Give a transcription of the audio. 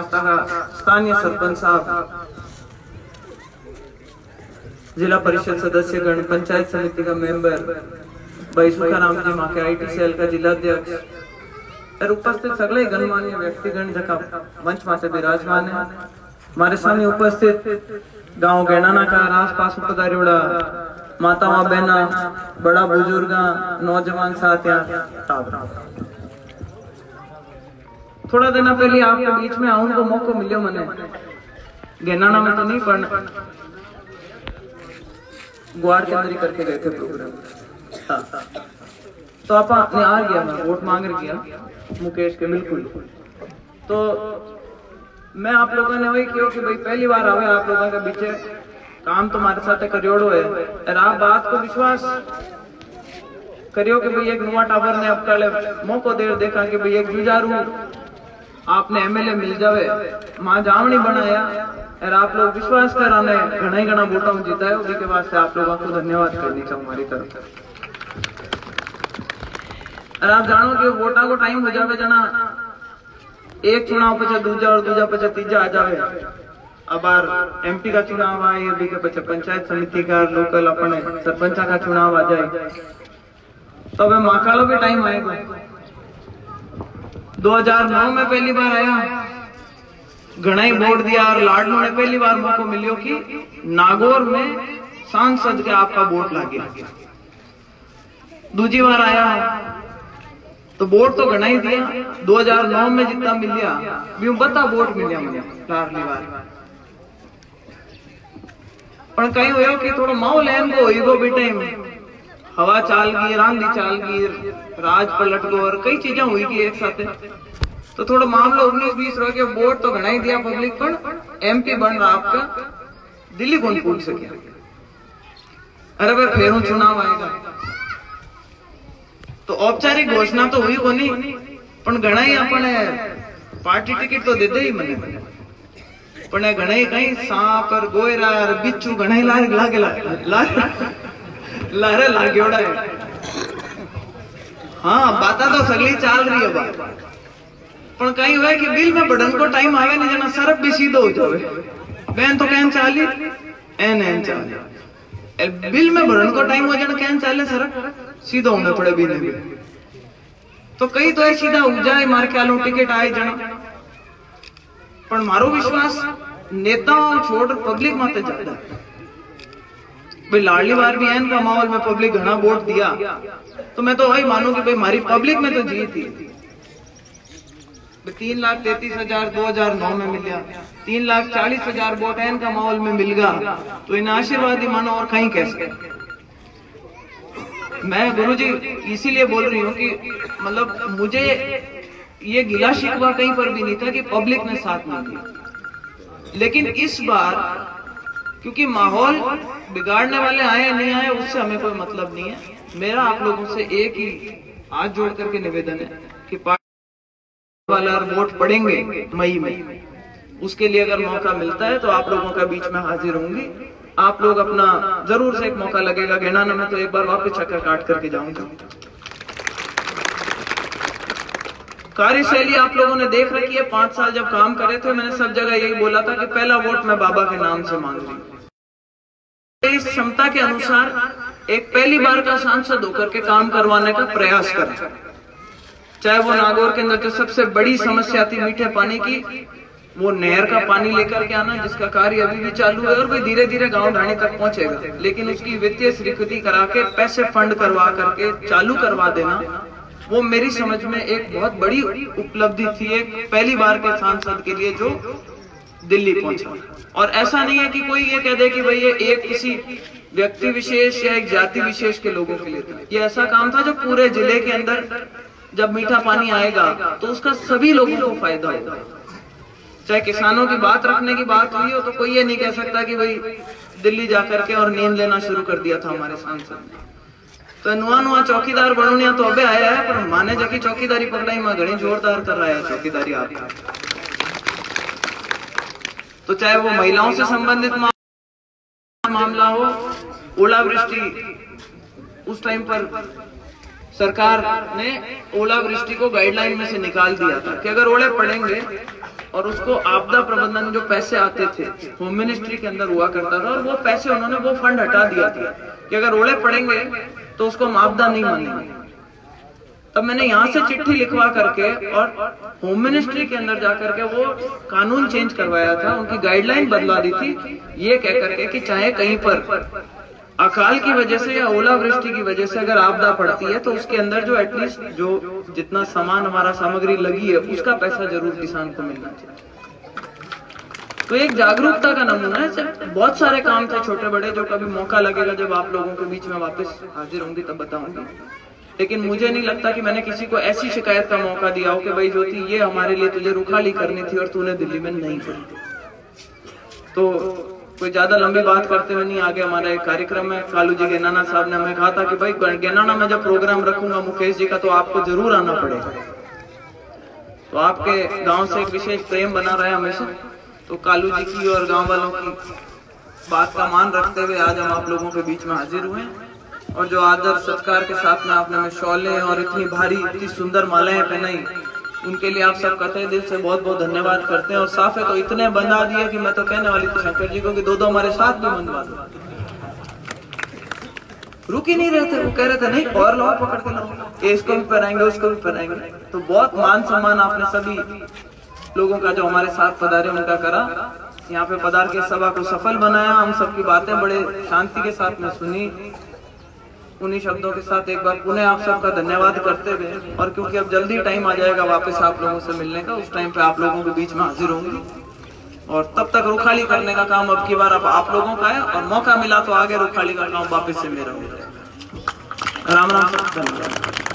स्थानीय सरपंच साहब, जिला परिषद सदस्य गण, पंचायत समिति का मेंबर भाई सुखाराम जी, माँ के IT सेल का जिलाध्यक्ष और उपस्थित सगले गणमान्य व्यक्तिगण जका मंच माते विराजमान है। हमारे सामने उपस्थित गांव गैनाना का आसपास पधारियोड़ा माताओं बहना, बड़ा बुजुर्ग, नौजवान साथिया, थोड़ा दिन पहले आपके बीच में आने को मौका मिलो मने, गैनाना में तो नहीं पर ग्वाड़ के अंदर ही करके गए थे प्रोग्राम। तो आप ने आ गया, मैं वोट मांग गया मुकेश के, बिल्कुल। तो मैं आप लोगों ने वही किया कि भाई पहली बार आवे आप लोगों के बीच, काम तुम्हारे साथ करियोड़ो है और आप बात को विश्वास करियो कि भाई एक नुआ टावर ने अब कल मौको दे देखा कि भाई एक जुझारू आपने MLA मिल जावे, मां जावनी बनाया और आप लोग विश्वास कराने घना ही घना वोटा जीता है, के वास्ते आप लोगों को धन्यवाद करनी चाहिए हमारी तरफ। और आप जानो कि वोटा को टाइम हो जावे जना, एक चुनाव पचा दूजा और दूजा पचा तीजा आ जावे। अब MP का चुनाव आए, अभी के पचा पंचायत समिति का, लोकल अपने सरपंच का चुनाव आ जाए, तो अब महाकालों के टाइम आएगा। 2009 में पहली बार आया, घना ही वोट दिया और लाडनों ने पहली बार मौको मिलियो कि नागौर में सांसद के आपका वोट लागे। दूसरी बार आया तो वोट तो घना ही दिया, 2009 में जितना मिलिया भी बता वोट मिलिया मुझे लाडली बार। पर कहीं हुआ कि थोड़ा माहौल है इनको होइगो बेटे, हवा चाल गई, रांधी चाल गई, राज पलट गो और कई चीजें हुई की एक साथ, तो थोड़ा मामला 19-20 रह गया। वोट तो घना ही दिया पब्लिक, पर MP बन रहा आपका दिल्ली कौन पूछ सके। अरे भाई फिर चुनाव आएगा तो औपचारिक घोषणा तो हुई कोनी, पण घना ही अपने पार्टी टिकट तो दे दे ही मने, पण घना ही कहीं सांप और गोयरा और बिच्छू घना ही लागे लारे लागेड़ा है। हाँ बाता तो सगली चाल रही है बात, पर कहीं हुआ कि बिल में बढ़न को टाइम आवे नहीं जना सरफ भी सीधो हो जावे। बहन तो कहन चाली एन चाली, बिल में बढ़न को टाइम हो जाना कहन चाले सरफ सीधो होने पड़े भी नहीं। तो कई तो है सीधा हो जाए, मार के आलू टिकट आए जना, पर मारो विश्वास नेताओं छोड़ पब्लिक माते ज्यादा भाई। लाडली बार भी एन का माहौल में पब्लिक घना वोट दिया, तो मैं तो वही मानू कि भाई हमारी पब्लिक में तो जीत थी। 3,33,000 2009 में मिल गया, 3,40,000 वोट एन का माहौल में मिल गया, तो इन आशीर्वाद ही मानो और कहीं कैसे। मैं गुरुजी इसीलिए बोल रही हूँ कि मतलब मुझे ये गिला शिकवा कहीं पर भी नहीं था कि पब्लिक ने साथ नहीं दिया, लेकिन इस बार क्योंकि माहौल बिगाड़ने वाले आए नहीं आए उससे हमें कोई मतलब नहीं है। मेरा आप लोगों से एक ही हाथ जोड़ करके निवेदन है कि पार्टी वाला वोट पड़ेंगे मई में, उसके लिए अगर मौका मिलता है तो आप लोगों का बीच में हाजिर होंगी। आप लोग अपना जरूर से एक मौका लगेगा गैनाना में, तो एक बार वापस चक्कर काट करके जाऊंगा। कार्यशैली आप लोगों ने देख रखी है, 5 साल जब काम करे थे मैंने सब जगह यही बोला था कि पहला वोट मैं बाबा के नाम से मांग रही हूँ। इस क्षमता के अनुसार एक पहली बार का सांसद होकर के काम करवाने का प्रयास करें, चाहे वो नागौर के अंदर जो सबसे बड़ी समस्या थी मीठे पानी की, वो नहर का पानी लेकर के आना, जिसका कार्य अभी भी चालू है और भी धीरे धीरे गांव ढाणी तक पहुंचेगा, लेकिन उसकी वित्तीय स्वीकृति करा के पैसे फंड करवा करके चालू करवा देना, वो मेरी समझ में एक बहुत बड़ी उपलब्धि थी एक पहली बार के सांसद के लिए जो दिल्ली पहुंचा। और ऐसा नहीं है कि कोई ये कह दे कि भाई ये एक किसी व्यक्ति विशेष या एक जाति विशेष के लोगों के लिए था, ये ऐसा काम था जो पूरे जिले के अंदर जब मीठा पानी आएगा तो उसका सभी लोगों को फायदा होगा। चाहे किसानों की बात रखने की बात हुई हो तो कोई ये नहीं कह सकता कि भाई दिल्ली जाकर के और नींद लेना शुरू कर दिया था हमारे सांसद ने। तो नुआ चौकीदार बनूनिया तो अबे आया है, पर माने जकी चौकीदारी पकड़ाई मां घनी जोरदार कर रहा है चौकीदारी आपका। तो चाहे वो महिलाओं से संबंधित मामला हो, ओलावृष्टि, उस टाइम पर सरकार ने ओलावृष्टि को गाइडलाइन में से निकाल दिया था कि अगर ओले पड़ेंगे और उसको आपदा प्रबंधन जो पैसे आते थे होम मिनिस्ट्री के अंदर हुआ करता था, और वो पैसे उन्होंने वो फंड हटा दिया था कि अगर ओले पड़ेंगे तो उसको हम आपदा नहीं मानेंगे। तब मैंने यहाँ से चिट्ठी लिखवा करके और होम मिनिस्ट्री के अंदर जाकर के वो कानून चेंज करवाया था, उनकी गाइडलाइन बदला दी थी, ये कह करके कि चाहे कहीं पर अकाल की वजह से या ओलावृष्टि की वजह से अगर आपदा पड़ती है तो उसके अंदर जो एटलीस्ट जो जितना सामान हमारा सामग्री लगी है उसका पैसा जरूर किसान को मिलना चाहिए। तो एक जागरूकता का नमूना है। बहुत सारे काम थे छोटे बड़े जो कभी मौका लगेगा जब आप लोगों के बीच में वापस हाजिर होंगी तब बताऊंगी, लेकिन मुझे नहीं लगता कि मैंने किसी को ऐसी शिकायत का मौका दिया हो कि भाई ज्योति ये हमारे लिए तुझे रुखाली करनी थी और तूने दिल्ली में नहीं करी। तो कोई ज्यादा लंबी बात करते हुए नहीं, आगे हमारा एक कार्यक्रम है। कालू जी गेनाना साहब ने हमें कहा था कि भाई गेनाना में जब प्रोग्राम रखूंगा मुकेश जी का तो आपको जरूर आना पड़ेगा। तो आपके गांव से एक विशेष प्रेम बना रहा है हमेशा, तो कालू जी की और गांव वालों की बात का मान रखते हुए आज हम आप लोगों के बीच में हाजिर हुए हैं। और जो आदर सत्कार के साथ में आपने हमें शॉलें और इतनी भारी इतनी सुंदर मालाएं पहनाई, उनके लिए आप सब कतई दिल से बहुत बहुत धन्यवाद करते हैं। और साफे तो इतने बंधा दिए कि मैं तो कहने वाली थी शंकर जी को कि दो हमारे साथ भी बंधवा दो। रुक ही नहीं रहे थे, वो कह रहे थे नहीं और लाओ पकड़ के लाओ, इसको भी पहनाएंगे उसको भी पहनाएंगे। तो बहुत मान सम्मान आपने सभी लोगों का जो हमारे साथ पधारे उनका करा, यहाँ पे पधार के सभा को सफल बनाया। हम सबकी बातें बड़े शांति के साथ में सुनी। उन्हीं शब्दों के साथ एक बार पुनः आप सबका धन्यवाद करते हुए, और क्योंकि अब जल्दी टाइम आ जाएगा वापस आप लोगों से मिलने का, उस टाइम पे आप लोगों के बीच में हाजिर होंगी और तब तक रुखाली करने का काम अब की बार अब आप लोगों का है, और मौका मिला तो आगे रुखाली का काम वापस से मेरा हो जाएगा। राम राम, धन्यवाद।